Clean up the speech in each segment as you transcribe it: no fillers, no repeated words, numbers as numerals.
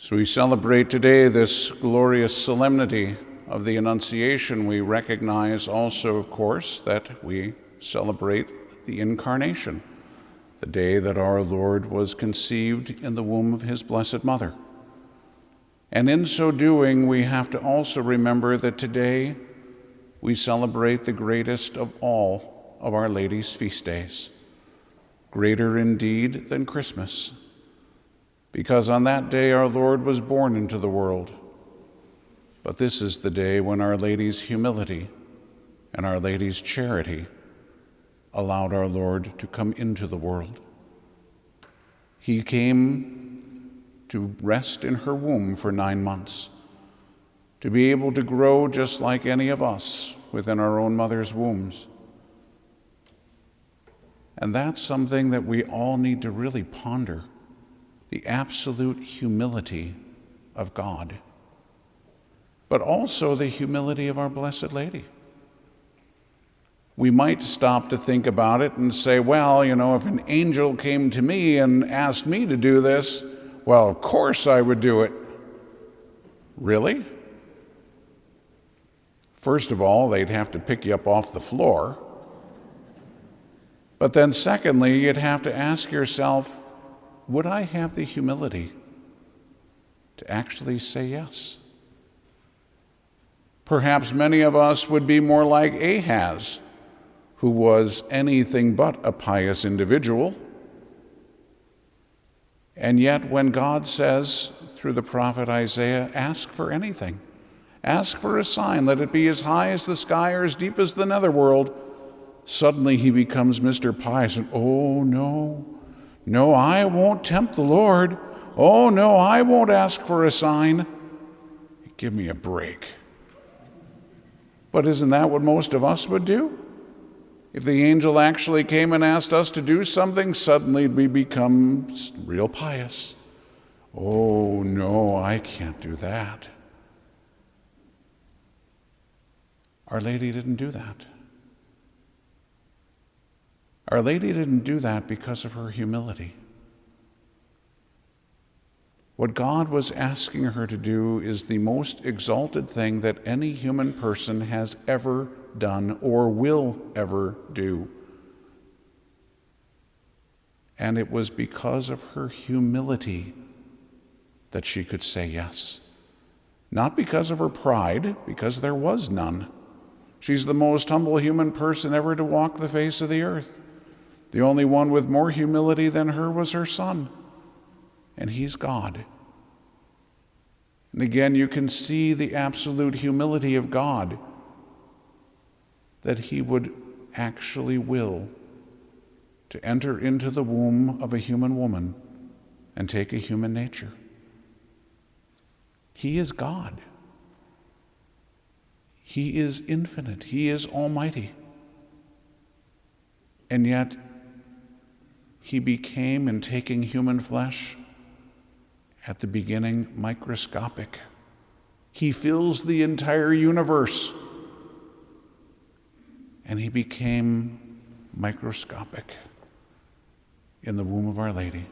So we celebrate today this glorious solemnity of the Annunciation. We recognize also, of course, that we celebrate the Incarnation, the day that our Lord was conceived in the womb of his Blessed Mother. And in so doing, we have to also remember that today we celebrate the greatest of all of Our Lady's feast days, greater indeed than Christmas, because on that day our Lord was born into the world. But this is the day when Our Lady's humility and Our Lady's charity allowed our Lord to come into the world. He came to rest in her womb for 9 months, to be able to grow just like any of us within our own mother's wombs. And that's something that we all need to really ponder, the absolute humility of God, but also the humility of our Blessed Lady. We might stop to think about it and say, well, if an angel came to me and asked me to do this, well, of course I would do it. Really? First of all, they'd have to pick you up off the floor. But then secondly, you'd have to ask yourself, would I have the humility to actually say yes? Perhaps many of us would be more like Ahaz, who was anything but a pious individual. And yet when God says through the prophet Isaiah, ask for anything, ask for a sign, let it be as high as the sky or as deep as the netherworld, suddenly he becomes Mr. Pious and, oh no, I won't tempt the Lord. Oh no, I won't ask for a sign. Give me a break. But isn't that what most of us would do? If the angel actually came and asked us to do something, suddenly we become real pious. Oh no, I can't do that. Our Lady didn't do that. Our Lady didn't do that because of her humility. What God was asking her to do is the most exalted thing that any human person has ever done or will ever do. And it was because of her humility that she could say yes. Not because of her pride, because there was none. She's the most humble human person ever to walk the face of the earth. The only one with more humility than her was her Son, and he's God. And again, you can see the absolute humility of God, that he would actually will to enter into the womb of a human woman and take a human nature. He is God. He is infinite. He is almighty. And yet, he became, in taking human flesh, at the beginning microscopic. He fills the entire universe. And he became microscopic in the womb of Our Lady.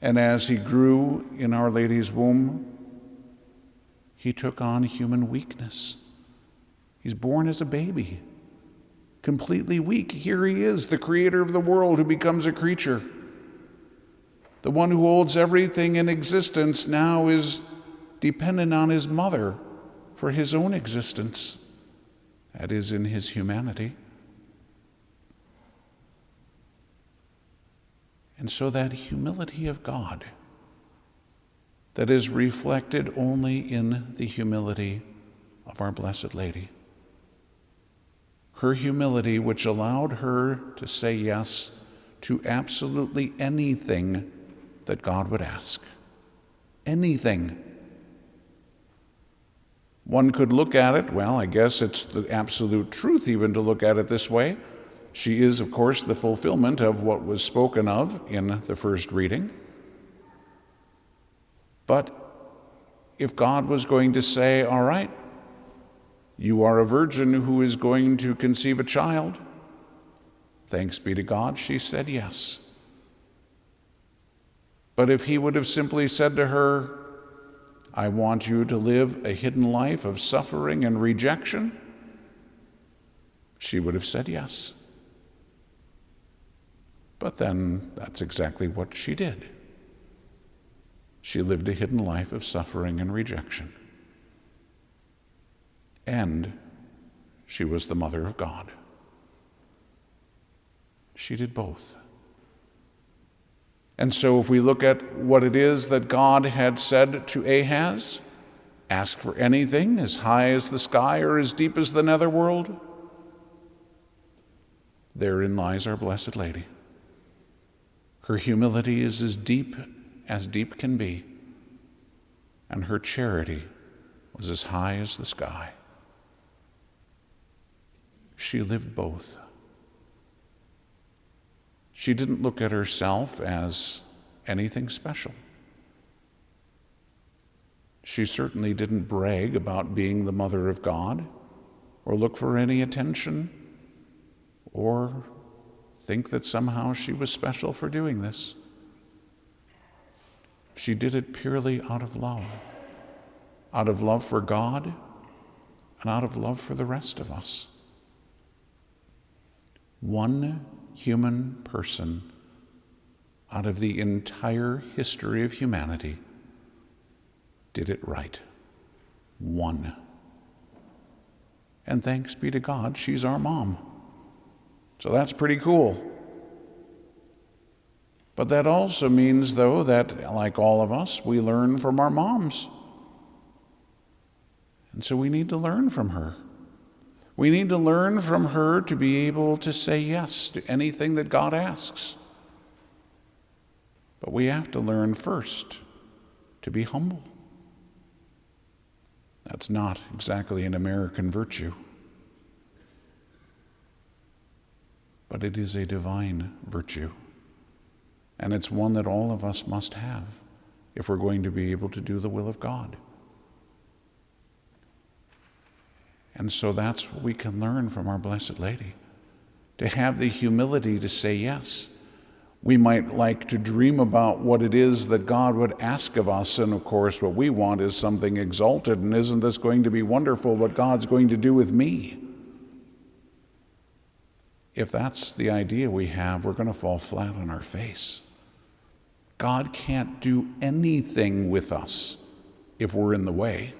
And as he grew in Our Lady's womb, he took on human weakness. He's born as a baby, completely weak. Here he is, the creator of the world who becomes a creature. The one who holds everything in existence now is dependent on his mother for his own existence. That is, in his humanity. And so that humility of God that is reflected only in the humility of our Blessed Lady. Her humility, which allowed her to say yes to absolutely anything that God would ask. Anything. One could look at it, well, I guess it's the absolute truth even to look at it this way. She is, of course, the fulfillment of what was spoken of in the first reading. But if God was going to say, all right, you are a virgin who is going to conceive a child, thanks be to God, she said yes. But if he would have simply said to her, I want you to live a hidden life of suffering and rejection, she would have said yes. But then that's exactly what she did. She lived a hidden life of suffering and rejection. And she was the mother of God. She did both. And so if we look at what it is that God had said to Ahaz, ask for anything as high as the sky or as deep as the netherworld, therein lies our Blessed Lady. Her humility is as deep can be, and her charity was as high as the sky. She lived both. She didn't look at herself as anything special. She certainly didn't brag about being the mother of God, or look for any attention, or think that somehow she was special for doing this. She did it purely out of love for God, and out of love for the rest of us. One human person out of the entire history of humanity did it right. One. And thanks be to God, she's our mom. So that's pretty cool. But that also means, though, that like all of us, we learn from our moms. And so we need to learn from her. We need to learn from her to be able to say yes to anything that God asks. But we have to learn first to be humble. That's not exactly an American virtue, but it is a divine virtue. And it's one that all of us must have if we're going to be able to do the will of God. And so that's what we can learn from our Blessed Lady, to have the humility to say yes. We might like to dream about what it is that God would ask of us, and of course what we want is something exalted, and isn't this going to be wonderful what God's going to do with me? If that's the idea we have, we're going to fall flat on our face. God can't do anything with us if we're in the way.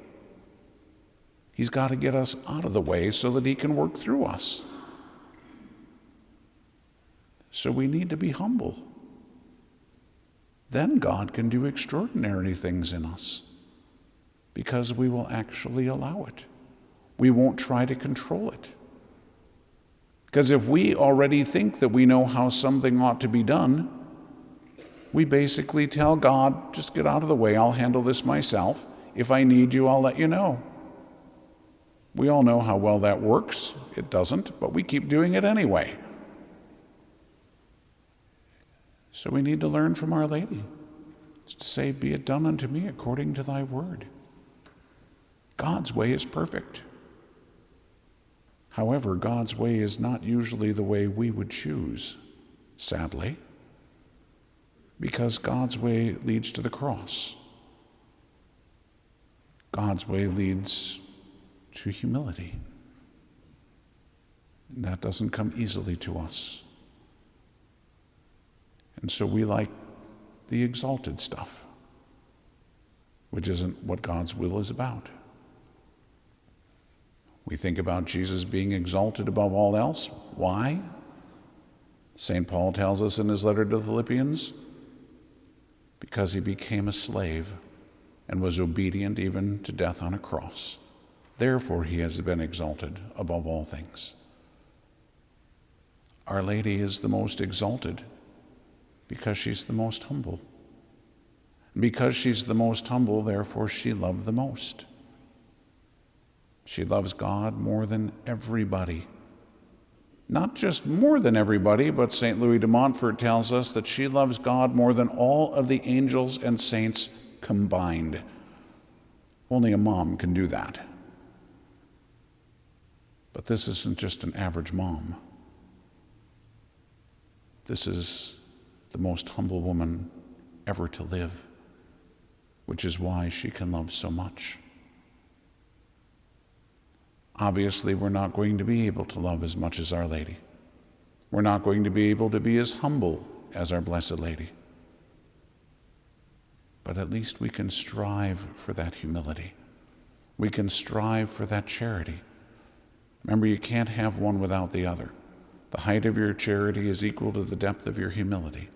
He's got to get us out of the way so that he can work through us. So we need to be humble. Then God can do extraordinary things in us because we will actually allow it. We won't try to control it. Because if we already think that we know how something ought to be done, we basically tell God, just get out of the way, I'll handle this myself. If I need you, I'll let you know. We all know how well that works. It doesn't, but we keep doing it anyway. So we need to learn from Our Lady. It's to say, be it done unto me according to thy word. God's way is perfect. However, God's way is not usually the way we would choose, sadly, because God's way leads to the cross. God's way leads to humility. And that doesn't come easily to us. And so we like the exalted stuff, which isn't what God's will is about. We think about Jesus being exalted above all else. Why? St. Paul tells us in his letter to the Philippians, because he became a slave and was obedient even to death on a cross. Therefore, he has been exalted above all things. Our Lady is the most exalted because she's the most humble. Because she's the most humble, therefore she loved the most. She loves God more than everybody. Not just more than everybody, but St. Louis de Montfort tells us that she loves God more than all of the angels and saints combined. Only a mom can do that. But this isn't just an average mom. This is the most humble woman ever to live, which is why she can love so much. Obviously, we're not going to be able to love as much as Our Lady. We're not going to be able to be as humble as our Blessed Lady. But at least we can strive for that humility. We can strive for that charity. Remember, you can't have one without the other. The height of your charity is equal to the depth of your humility.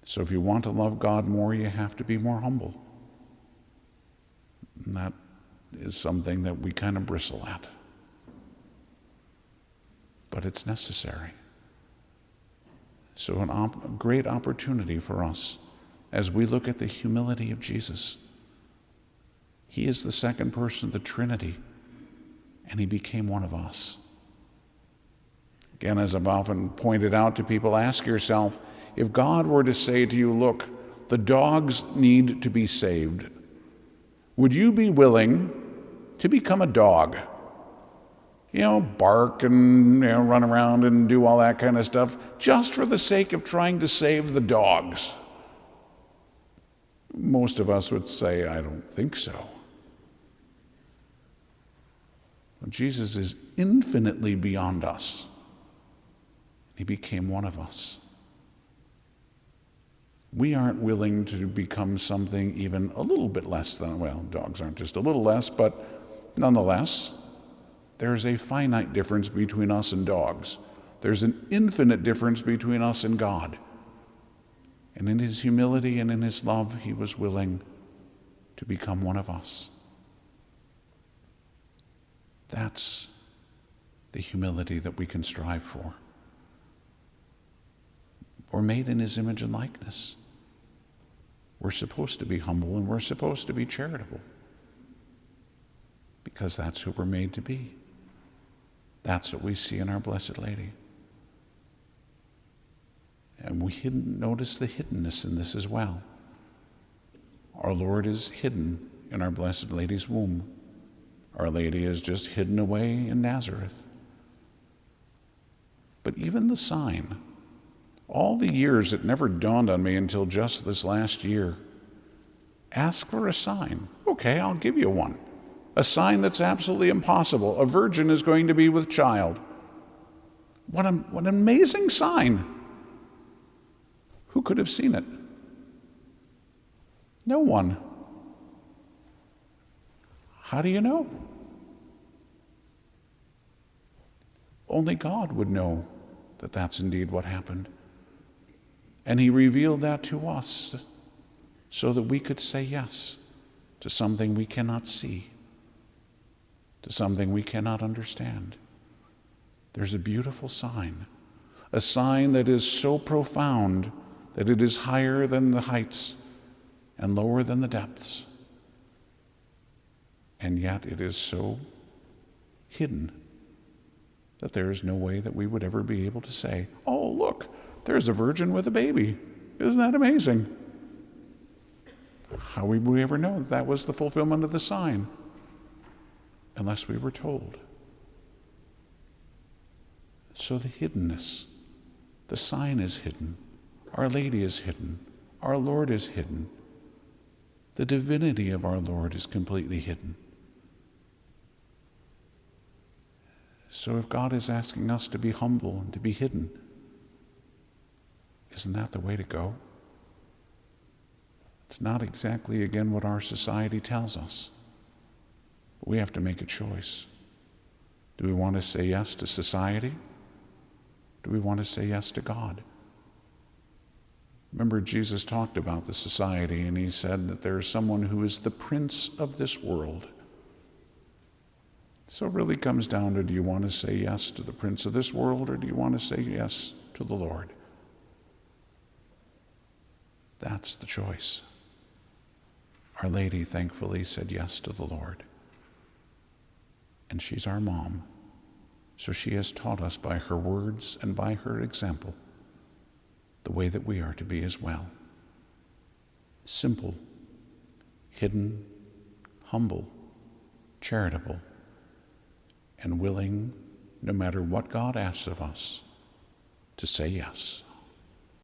So if you want to love God more, you have to be more humble. And that is something that we kind of bristle at. But it's necessary. So a great opportunity for us as we look at the humility of Jesus. He is the second person of the Trinity, and he became one of us. Again, as I've often pointed out to people, ask yourself, if God were to say to you, look, the dogs need to be saved, would you be willing to become a dog? Bark and run around and do all that kind of stuff, just for the sake of trying to save the dogs? Most of us would say, I don't think so. But Jesus is infinitely beyond us. He became one of us. We aren't willing to become something even a little bit less than, well, dogs aren't just a little less, but nonetheless, there's a finite difference between us and dogs. There's an infinite difference between us and God. And in his humility and in his love, he was willing to become one of us. That's the humility that we can strive for. We're made in his image and likeness. We're supposed to be humble and we're supposed to be charitable because that's who we're made to be. That's what we see in our Blessed Lady. And we notice the hiddenness in this as well. Our Lord is hidden in our Blessed Lady's womb. Our Lady is just hidden away in Nazareth. But even the sign, all the years, it never dawned on me until just this last year. Ask for a sign. Okay, I'll give you one. A sign that's absolutely impossible. A virgin is going to be with child. What an amazing sign. Who could have seen it? No one. How do you know? Only God would know that that's indeed what happened. And he revealed that to us so that we could say yes to something we cannot see, to something we cannot understand. There's a beautiful sign, a sign that is so profound that it is higher than the heights and lower than the depths. And yet it is so hidden that there is no way that we would ever be able to say, oh, look, there's a virgin with a baby. Isn't that amazing? How would we ever know that was the fulfillment of the sign? Unless we were told. So the hiddenness, the sign is hidden. Our Lady is hidden. Our Lord is hidden. The divinity of our Lord is completely hidden. So if God is asking us to be humble and to be hidden, isn't that the way to go? It's not exactly, again, what our society tells us. But we have to make a choice. Do we want to say yes to society? Do we want to say yes to God? Remember, Jesus talked about the society, and he said that there is someone who is the prince of this world. So it really comes down to, do you want to say yes to the prince of this world, or do you want to say yes to the Lord? That's the choice. Our Lady, thankfully, said yes to the Lord. And she's our mom, so she has taught us by her words and by her example the way that we are to be as well. Simple, hidden, humble, charitable, and willing, no matter what God asks of us, to say yes.